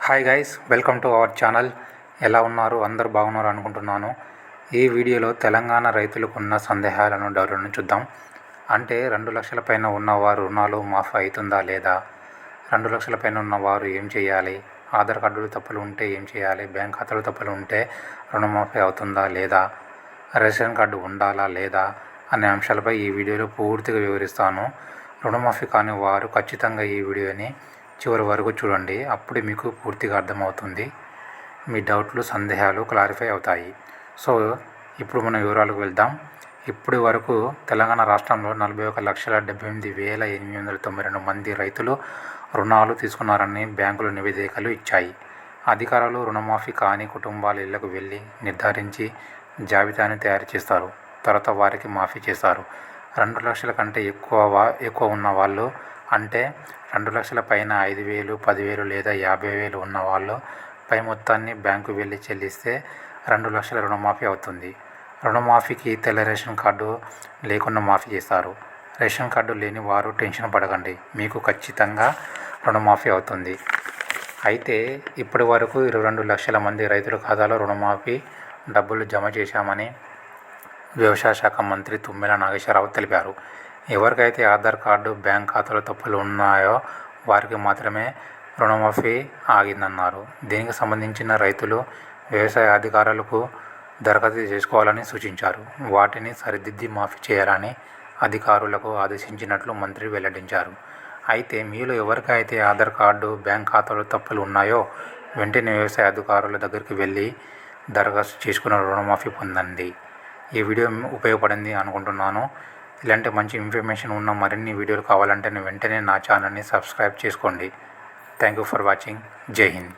Hi guys, welcome to our channel. ఎలా ఉన్నారు? అందరూ బాగున్నారు అనుకుంటున్నాను. ఈ వీడియోలో తెలంగాణ రైతులకు ఉన్న సందేహాలను, డౌట్లను చూద్దాం. అంటే 2 లక్షల పైన ఉన్నవారు రుణాలు మాఫీ అవుతుందా లేదా, 2 లక్షల పైన ఉన్నవారు ఏం చేయాలి, ఆధార్ కార్డులు తప్పులు ఉంటే ఏం చేయాలి, బ్యాంక్ ఖాతాలు తప్పులు ఉంటే రుణమాఫీ అవుతుందా లేదా, రేషన్ కార్డు ఉండాలా లేదా అనే అంశాలపై ఈ వీడియోలో పూర్తిగా వివరిస్తాను. రుణమాఫీ కాని వారు ఖచ్చితంగా ఈ వీడియోని చివరి వరకు చూడండి. అప్పుడు మీకు పూర్తిగా అర్థమవుతుంది. మీ డౌట్లు, సందేహాలు క్లారిఫై అవుతాయి. సో ఇప్పుడు మనం వివరాలకు వెళ్దాం. ఇప్పటి వరకు తెలంగాణ రాష్ట్రంలో 41,78,892 మంది రైతులు రుణాలు తీసుకున్నారని బ్యాంకులు నివేదికలు ఇచ్చాయి. అధికారులు రుణమాఫీ కాని కుటుంబాల ఇళ్లకు వెళ్ళి నిర్ధారించి జాబితాను తయారు చేస్తారు. తర్వాత వారికి మాఫీ చేస్తారు. 2 లక్షల కంటే ఎక్కువ ఉన్న వాళ్ళు, అంటే 2 లక్షల పైన 5,000, 10,000 లేదా 50,000 ఉన్న వాళ్ళు పై మొత్తాన్ని బ్యాంకు వెళ్ళి చెల్లిస్తే 2 లక్షల రుణమాఫీ అవుతుంది. రుణమాఫీకి తెల్ల రేషన్ కార్డు లేకుండా మాఫీ చేస్తారు. రేషన్ కార్డు లేని వారు టెన్షన్ పడకండి, మీకు ఖచ్చితంగా రుణమాఫీ అవుతుంది. అయితే ఇప్పటి వరకు 22 లక్షల మంది రైతుల ఖాతాలో రుణమాఫీ డబ్బులు జమ చేశామని వ్యవసాయ శాఖ మంత్రి తుమ్మల నాగేశ్వరరావు తెలిపారు. ఎవరికైతే ఆధార్ కార్డు, బ్యాంక్ ఖాతాలో తప్పులు ఉన్నాయో వారికి మాత్రమే రుణమాఫీ ఆగిందన్నారు. దీనికి సంబంధించిన రైతులు వ్యవసాయ అధికారులకు దరఖాస్తు చేసుకోవాలని సూచించారు. వాటిని సరిదిద్ది మాఫీ చేయాలని అధికారులకు ఆదేశించినట్లు మంత్రి వెల్లడించారు. అయితే మీలో ఎవరికైతే ఆధార్ కార్డు, బ్యాంక్ ఖాతాలో తప్పులు ఉన్నాయో వెంటనే వ్యవసాయ అధికారుల దగ్గరికి వెళ్ళి దరఖాస్తు చేసుకున్న రుణమాఫీ పొందండి. ఈ వీడియో ఉపయోగపడింది అనుకుంటున్నాను. ఇలాంటి మంచి ఇన్ఫర్మేషన్ ఉన్న మరిన్ని వీడియోలు కావాలంటే వెంటనే నా ఛానల్ని సబ్స్క్రైబ్ చేసుకోండి. Thank you for watching. జై హింద్.